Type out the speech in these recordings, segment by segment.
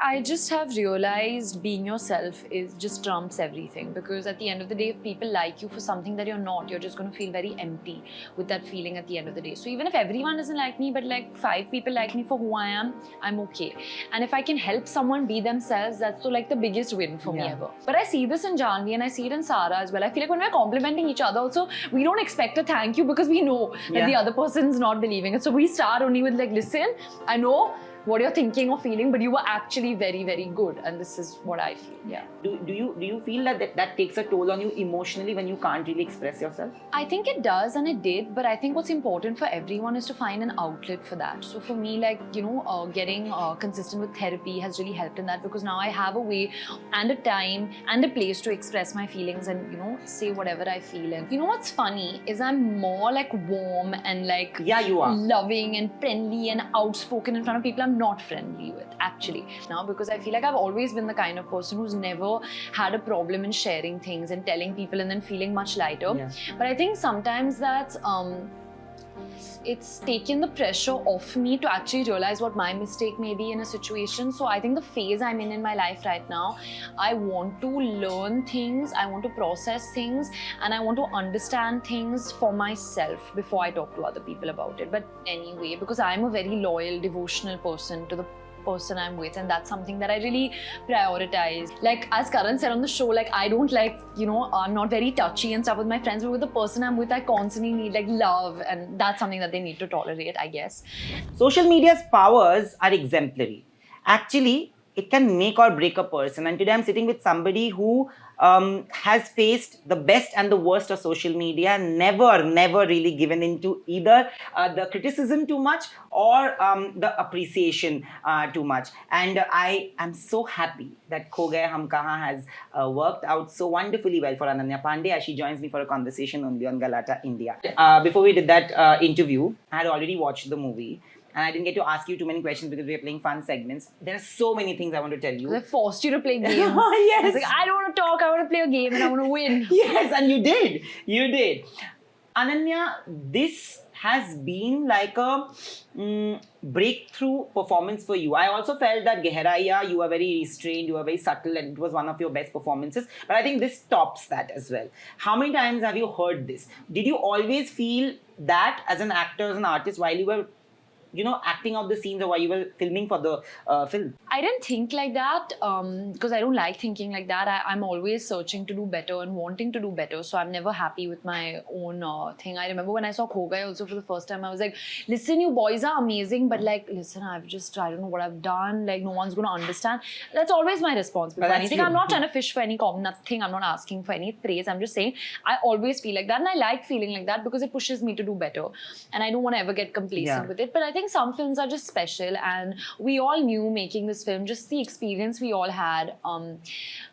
I just have realized being yourself is just trumps everything, because at the end of the day, if people like you for something that you're not, you're just going to feel very empty with that feeling at the end of the day. So even if everyone doesn't like me, but like 5 people like me for who I am, I'm okay. And if I can help someone be themselves, that's so like the biggest win for me ever. But I see this in Janhvi and I see it in Sara as well. I feel like when we're complimenting each other also, we don't expect a thank you because we know that the other person's not believing it. So we start only with like, listen, I know what you're thinking or feeling, but you were actually very, very good, and this is what I feel. Yeah. Do you feel that takes a toll on you emotionally when you can't really express yourself? I think it does, and it did, but I think what's important for everyone is to find an outlet for that. So for me, like, getting consistent with therapy has really helped in that, because now I have a way and a time and a place to express my feelings and, say whatever I feel. And what's funny is I'm more like warm and like you are loving and friendly and outspoken in front of people I'm not friendly with, actually, now, because I feel like I've always been the kind of person who's never had a problem in sharing things and telling people and then feeling much lighter. But I think sometimes that's it's taken the pressure off me to actually realize what my mistake may be in a situation. So I think the phase I'm in my life right now, I want to learn things, I want to process things, and I want to understand things for myself before I talk to other people about it. But anyway, because I'm a very loyal, devotional person to the person I'm with, and that's something that I really prioritize. Like as Karan said on the show, like I don't like, I'm not very touchy and stuff with my friends, but with the person I'm with, I constantly need like love, and that's something that they need to tolerate, I guess. Social media's powers are exemplary. Actually, it can make or break a person. And today I'm sitting with somebody who has faced the best and the worst of social media, never really given into either the criticism too much or the appreciation too much. And I am so happy that Kho Gaye Hum Kahan has worked out so wonderfully well for Ananya Panday, as she joins me for a conversation only on Galatta India. Before we did that interview, I had already watched the movie. And I didn't get to ask you too many questions because we are playing fun segments. There are so many things I want to tell you. They forced you to play games. Yes. I was like, I don't want to talk, I want to play a game and I want to win. Yes, and you did. You did. Ananya, this has been like a breakthrough performance for you. I also felt that Gehraiya, you were very restrained, you were very subtle, and it was one of your best performances. But I think this tops that as well. How many times have you heard this? Did you always feel that as an actor, as an artist, while you were acting out the scenes or while you were filming for the film? I didn't think like that because I don't like thinking like that. I'm always searching to do better and wanting to do better. So I'm never happy with my own thing. I remember when I saw Kho Gaye also for the first time, I was like, listen, you boys are amazing, but like, listen, I don't know what I've done. Like, no one's going to understand. That's always my response before anything. I'm not trying to fish for any nothing. I'm not asking for any praise. I'm just saying I always feel like that, and I like feeling like that because it pushes me to do better. And I don't want to ever get complacent with it. But I think some films are just special, and we all knew making this film, just the experience we all had.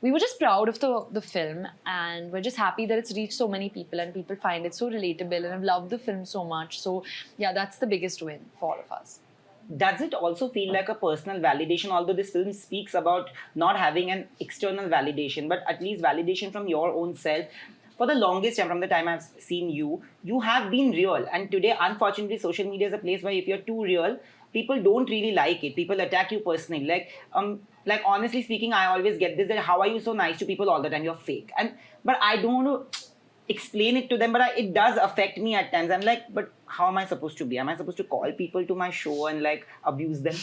We were just proud of the film, and we're just happy that it's reached so many people and people find it so relatable and have loved the film so much. So yeah, that's the biggest win for all of us. Does it also feel like a personal validation, although this film speaks about not having an external validation, but at least validation from your own self? For the longest time, from the time I've seen you, you have been real. And today, unfortunately, social media is a place where if you're too real, people don't really like it. People attack you personally. Like honestly speaking, I always get this, that how are you so nice to people all the time? You're fake. But I don't want to explain it to them, but it does affect me at times. I'm like, but how am I supposed to be? Am I supposed to call people to my show and like abuse them?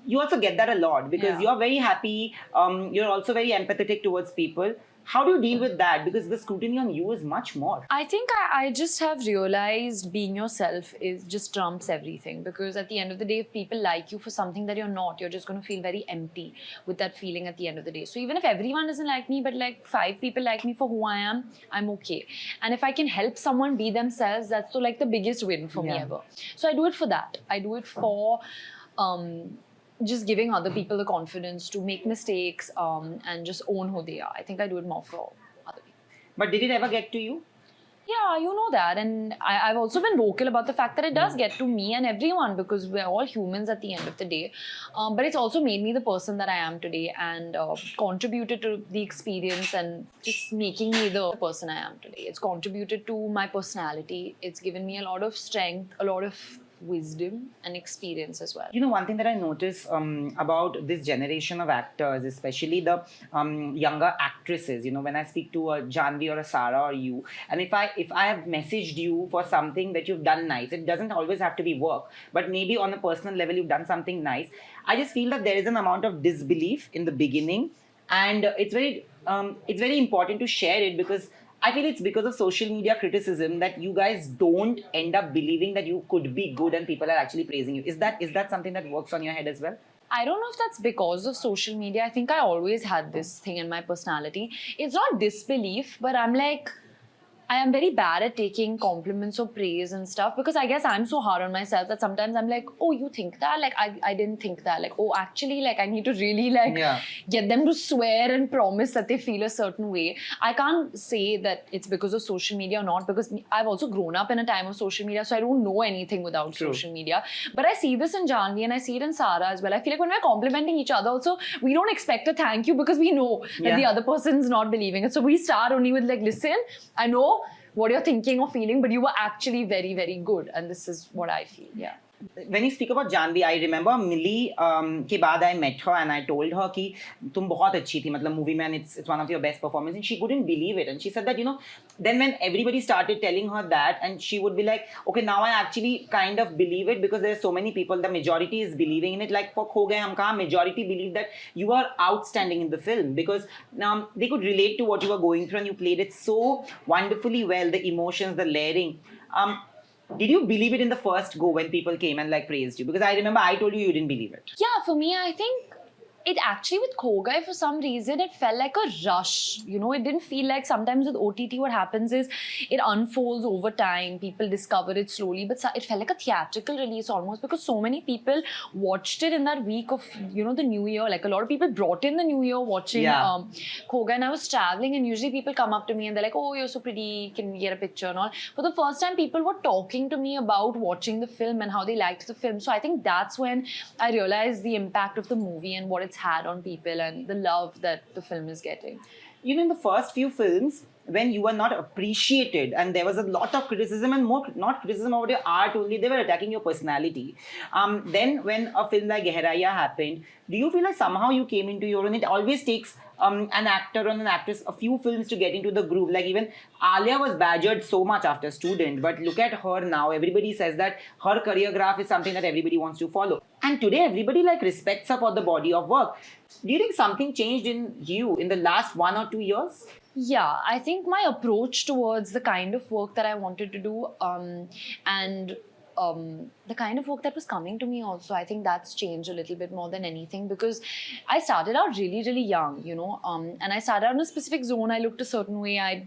You also get that a lot because you're very happy. You're also very empathetic towards people. How do you deal with that? Because the scrutiny on you is much more. I think I just have realized being yourself is just trumps everything, because at the end of the day, if people like you for something that you're not, you're just going to feel very empty with that feeling at the end of the day. So even if everyone doesn't like me, but like 5 people like me for who I am, I'm okay. And if I can help someone be themselves, that's so like the biggest win for me ever. So I do it for that. I do it for just giving other people the confidence to make mistakes and just own who they are. I think I do it more for other people. But did it ever get to you? Yeah, you know that. And I've also been vocal about the fact that it does get to me and everyone, because we're all humans at the end of the day. But it's also made me the person that I am today and contributed to the experience and just making me the person I am today. It's contributed to my personality. It's given me a lot of strength, a lot of wisdom and experience as well. You know, one thing that I notice about this generation of actors, especially the younger actresses, you know, when I speak to a Janhvi or a Sara or you, and if I have messaged you for something that you've done nice, it doesn't always have to be work, but maybe on a personal level you've done something nice. I just feel that there is an amount of disbelief in the beginning, and it's very important to share it, because I feel it's because of social media criticism that you guys don't end up believing that you could be good and people are actually praising you. Is that something that works on your head as well? I don't know if that's because of social media. I think I always had this thing in my personality. It's not disbelief, but I'm like, I am very bad at taking compliments or praise and stuff, because I guess I'm so hard on myself that sometimes I'm like, oh, you think that? Like, I didn't think that. Like, oh, actually, like, I need to really, like, get them to swear and promise that they feel a certain way. I can't say that it's because of social media or not, because I've also grown up in a time of social media, so I don't know anything without social media. But I see this in Janhvi and I see it in Sara as well. I feel like when we're complimenting each other also, we don't expect a thank you, because we know that the other person's not believing it. So we start only with like, listen, I know what you're thinking or feeling, but you were actually very, very good. And this is what I feel, yeah. When you speak about Janhvi, I remember Millie के बाद I met her and I told her कि तुम बहुत अच्छी थी, मतलब movie में, and it's one of your best performances, and she couldn't believe it, and she said that, you know, then when everybody started telling her that, and she would be like, okay, now I actually kind of believe it, because there's so many people, the majority is believing in it. Like for Kho Gaye Hum Kahan, majority believe that you are outstanding in the film, because they could relate to what you were going through and you played it so wonderfully well, the emotions, the layering. Did you believe it in the first go when people came and like praised you? Because I remember I told you didn't believe it. Yeah, for me, I think it actually, with Kho Gaye, for some reason, it felt like a rush. You know, it didn't feel like, sometimes with OTT, what happens is it unfolds over time. People discover it slowly, but it felt like a theatrical release almost, because so many people watched it in that week of, you know, the New Year. Like a lot of people brought in the New Year watching Kho Gaye, and I was traveling, and usually people come up to me and they're like, oh, you're so pretty, can we get a picture and all. For the first time, people were talking to me about watching the film and how they liked the film. So I think that's when I realized the impact of the movie and what it's had on people and the love that the film is getting. You know, in the first few films, when you were not appreciated and there was a lot of criticism, and more not criticism about your art only, they were attacking your personality. Then when a film like Gehraiya happened, do you feel like somehow you came into your own? It always takes an actor or an actress a few films to get into the groove. Like even Alia was badgered so much after Student, but look at her now. Everybody says that her career graph is something that everybody wants to follow. And today everybody like respects her for the body of work. Do you think something changed in you in the last 1 or 2 years? Yeah, I think my approach towards the kind of work that I wanted to do and the kind of work that was coming to me also, I think that's changed a little bit more than anything, because I started out really, really young, you know, and I started out in a specific zone. I looked a certain way, I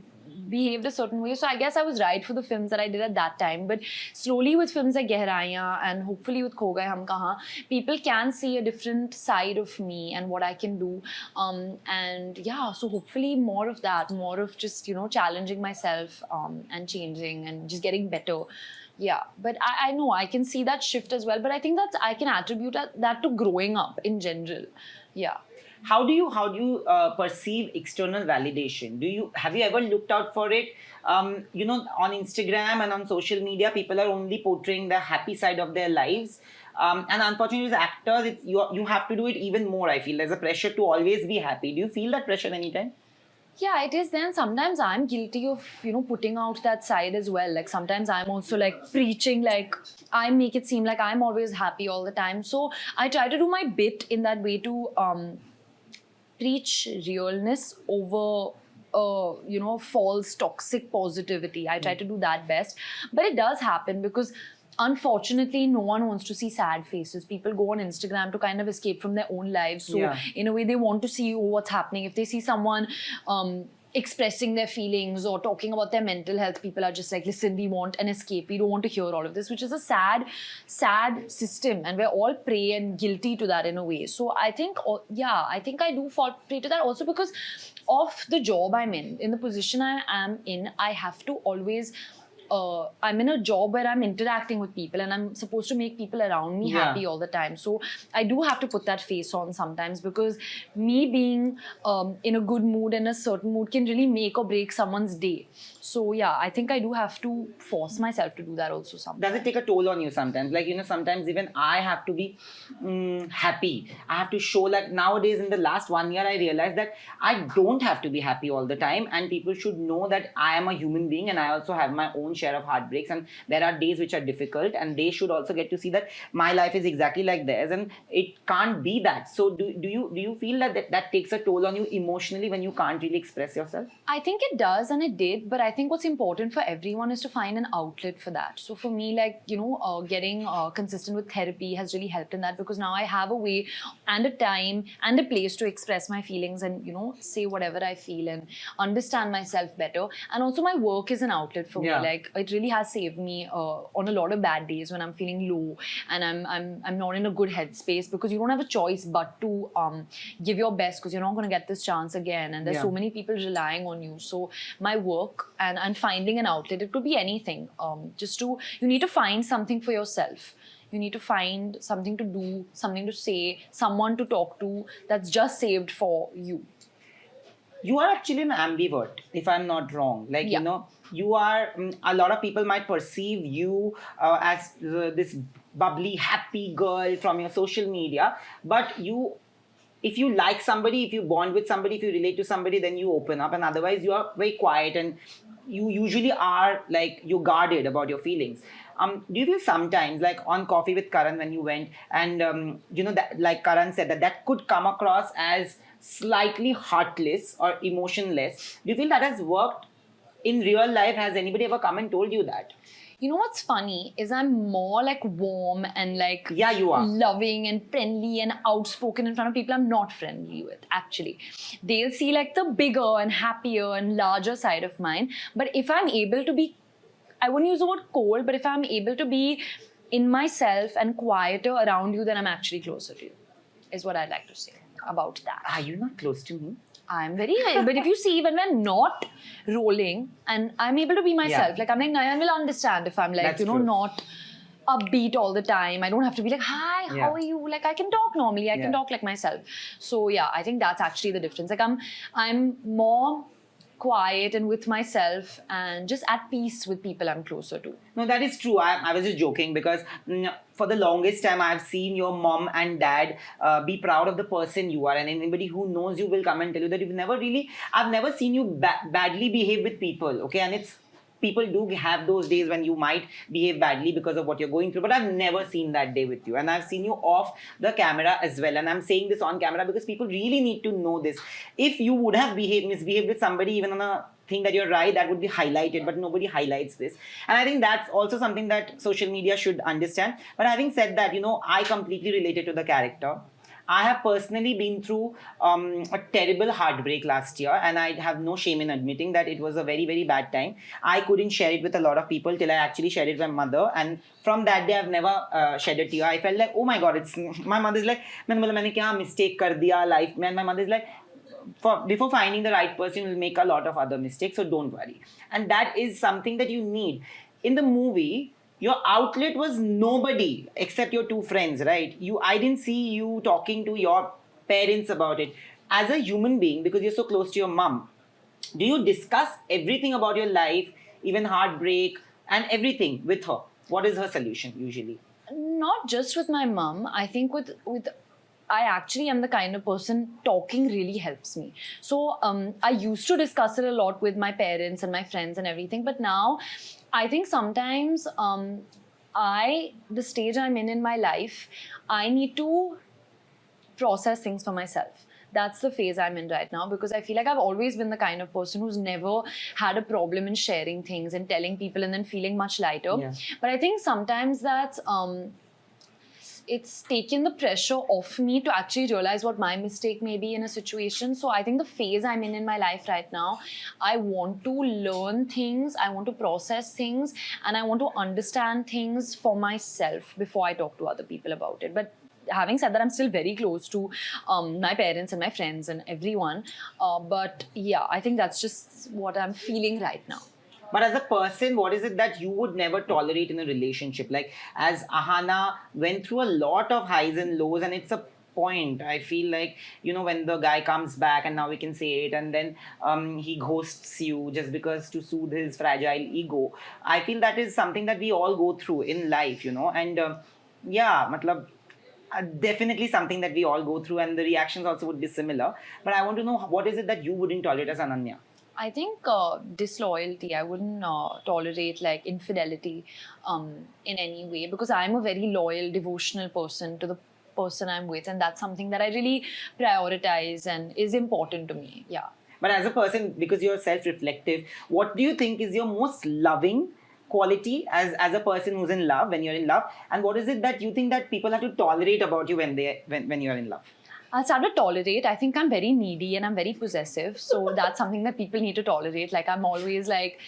behaved a certain way. So I guess I was right for the films that I did at that time. But slowly with films like Gehraiya and hopefully with Kho Gaye Hum Kahan, people can see a different side of me and what I can do. And yeah, so hopefully more of that, more of just, you know, challenging myself and changing and just getting better. Yeah, but I know I can see that shift as well. But I think I can attribute that to growing up in general. Yeah. How do you perceive external validation? Have you ever looked out for it? You know, on Instagram and on social media, people are only portraying the happy side of their lives. And unfortunately, as actors, you have to do it even more. I feel there's a pressure to always be happy. Do you feel that pressure anytime? Yeah, it is. Then sometimes I'm guilty of, you know, putting out that side as well. Like sometimes I'm also like preaching, like I make it seem like I'm always happy all the time. So I try to do my bit in that way to preach realness over you know, false toxic positivity. I try to do that best, but it does happen because unfortunately no one wants to see sad faces. People go on Instagram to kind of escape from their own lives, so in a way they want to see what's happening. If they see someone expressing their feelings or talking about their mental health, people are just like, listen, we want an escape, we don't want to hear all of this, which is a sad system, and we're all prey and guilty to that in a way. So I think I do fall prey to that also because of the job I'm in the position I am in. I have to always I'm in a job where I'm interacting with people and I'm supposed to make people around me happy all the time. So I do have to put that face on sometimes, because me being in a good mood and a certain mood can really make or break someone's day. So yeah, I think I do have to force myself to do that also sometimes. Does it take a toll on you sometimes? Like, sometimes even I have to be happy. I have to show, like, nowadays in the last 1 year, I realized that I don't have to be happy all the time, and people should know that I am a human being and I also have my own share of heartbreaks, and there are days which are difficult, and they should also get to see that my life is exactly like theirs, and it can't be that. So do you feel that takes a toll on you emotionally when you can't really express yourself? I think it does, and it did, but I think what's important for everyone is to find an outlet for that. So for me, like, getting consistent with therapy has really helped in that, because now I have a way and a time and a place to express my feelings and, say whatever I feel and understand myself better. And also my work is an outlet for me. Like, it really has saved me on a lot of bad days when I'm feeling low and I'm not in a good headspace, because you don't have a choice but to give your best, because you're not going to get this chance again, and there's so many people relying on you. So my work and finding an outlet, it could be anything. You need to find something for yourself. You need to find something to do, something to say, someone to talk to that's just saved for you. You are actually an ambivert, if I'm not wrong. Like, you are, a lot of people might perceive you as this bubbly, happy girl from your social media, but if you like somebody, if you bond with somebody, if you relate to somebody, then you open up, and otherwise you are very quiet, and you usually are, like, you're guarded about your feelings. Do you feel sometimes, like on Coffee with Karan when you went, and that, like Karan said, that could come across as slightly heartless or emotionless? Do you feel that has worked in real life? Has anybody ever come and told you that? You know what's funny is I'm more like warm and like you are loving and friendly and outspoken in front of people I'm not friendly with, actually. They'll see like the bigger and happier and larger side of mine. But if I'm able to be, I wouldn't use the word cold, but if I'm able to be in myself and quieter around you, then I'm actually closer to you, is what I'd like to say about that. Are you not close to me? I'm very, but if you see, when we're not rolling and I'm able to be myself, like I'm like, Nayan will understand if I'm like, not upbeat all the time. I don't have to be like, hi, how are you? Like, I can talk normally. I can talk like myself. So yeah, I think that's actually the difference. Like I'm more quiet and with myself and just at peace with people I'm closer to. No, that is true. I was just joking, because for the longest time I've seen your mom and dad be proud of the person you are, and anybody who knows you will come and tell you that I've never seen you badly behave with people, okay? And it's, people do have those days when you might behave badly because of what you're going through, but I've never seen that day with you, and I've seen you off the camera as well. And I'm saying this on camera because people really need to know this. If you would have misbehaved with somebody, even on a thing that you're right, that would be highlighted, but nobody highlights this. And I think that's also something that social media should understand. But having said that, I completely related to the character. I have personally been through a terrible heartbreak last year, and I have no shame in admitting that it was a very, very bad time. I couldn't share it with a lot of people till I actually shared it with my mother, and from that day I've never shed a tear. I felt like, oh my God, my mother's like, मैंने क्या mistake कर दिया life में, and my mother's like, before finding the right person, you'll make a lot of other mistakes, so don't worry. And that is something that you need. In the movie, your outlet was nobody except your two friends, right? I didn't see you talking to your parents about it. As a human being, because you're so close to your mom, do you discuss everything about your life, even heartbreak and everything, with her? What is her solution usually? Not just with my mom. I think with I actually am the kind of person, talking really helps me. So I used to discuss it a lot with my parents and my friends and everything, but now I think sometimes the stage I'm in my life, I need to process things for myself. That's the phase I'm in right now, because I feel like I've always been the kind of person who's never had a problem in sharing things and telling people and then feeling much lighter. Yeah. But I think sometimes that's it's taken the pressure off me to actually realize what my mistake may be in a situation. So I think the phase I'm in my life right now, I want to learn things, I want to process things, and I want to understand things for myself before I talk to other people about it. But having said that, I'm still very close to my parents and my friends and everyone. But yeah, I think that's just what I'm feeling right now. But as a person, what is it that you would never tolerate in a relationship? Like, as Ahana went through a lot of highs and lows, and it's a point. I feel like, when the guy comes back, and now we can say it, and then he ghosts you just because to soothe his fragile ego. I feel that is something that we all go through in life, and yeah, matlab, definitely something that we all go through, and the reactions also would be similar. But I want to know, what is it that you wouldn't tolerate as Ananya? I think disloyalty. I wouldn't tolerate like infidelity in any way, because I'm a very loyal, devotional person to the person I'm with, and that's something that I really prioritize and is important to me. Yeah. But as a person, because you're self-reflective, what do you think is your most loving quality as a person who's in love, when you're in love, and what is it that you think that people have to tolerate about you when you're in love? I'll start to tolerate. I think I'm very needy and I'm very possessive. So that's something that people need to tolerate. Like I'm always like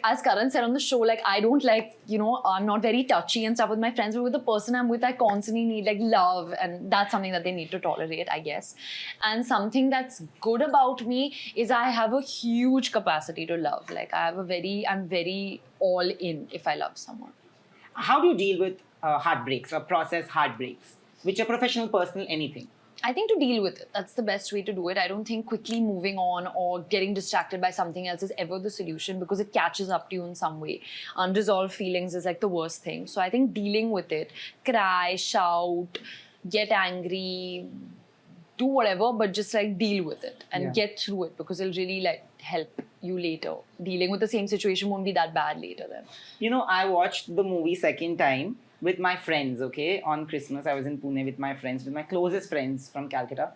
as Karan said on the show, like I don't like, I'm not very touchy and stuff with my friends, but with the person I'm with, I constantly need like love. And that's something that they need to tolerate, I guess. And something that's good about me is I have a huge capacity to love. Like I'm very all in if I love someone. How do you deal with heartbreaks or process heartbreaks, which are professional, personal, anything? I think to deal with it, that's the best way to do it. I don't think quickly moving on or getting distracted by something else is ever the solution, because it catches up to you in some way. Unresolved feelings is like the worst thing. So I think dealing with it, cry, shout, get angry, do whatever, but just like deal with it and get through it, because it'll really like help you later. Dealing with the same situation won't be that bad later then. I watched the movie second time with my friends, okay? On Christmas, I was in Pune with my friends, with my closest friends from Calcutta.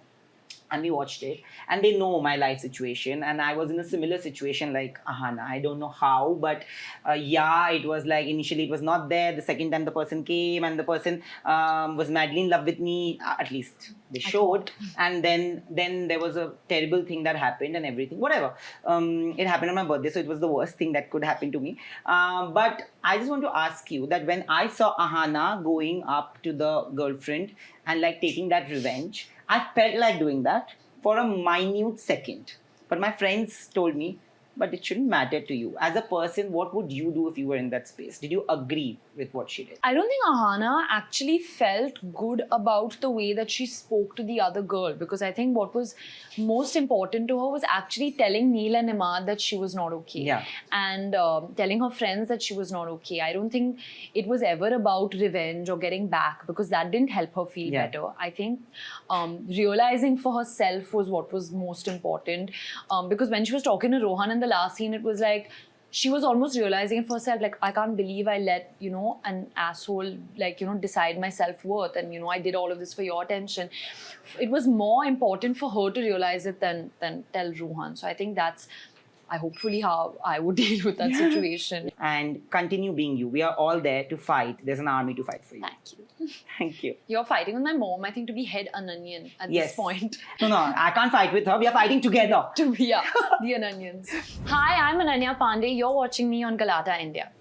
And we watched it. And they know my life situation. And I was in a similar situation like Ahana. I don't know how, but it was like initially it was not there. The second time the person came and the person was madly in love with me. At least they showed. And then there was a terrible thing that happened and everything. Whatever. It happened on my birthday, so it was the worst thing that could happen to me. But I just want to ask you that when I saw Ahana going up to the girlfriend and like taking that revenge, I felt like doing that for a minute second. But my friends told me, but it shouldn't matter to you. As a person, what would you do if you were in that space? Did you agree with what she did? I don't think Ahana actually felt good about the way that she spoke to the other girl, because I think what was most important to her was actually telling Neil and Imad that she was not okay. Yeah. And telling her friends that she was not okay. I don't think it was ever about revenge or getting back, because that didn't help her feel better. I think realizing for herself was what was most important. Because when she was talking to Rohan in the last scene, it was like she was almost realizing it for herself, like, I can't believe I let, an asshole, decide my self-worth, and, I did all of this for your attention. It was more important for her to realize it than tell Rohan. So I think that's hopefully how I would deal with that situation. And continue being you. We are all there to fight. There's an army to fight for you. Thank you. Thank you. You're fighting with my mom, I think, to be head Ananyan at this point. No, I can't fight with her. We are fighting together. To be, the Ananyans. Hi, I'm Ananya Panday. You're watching me on Galatta India.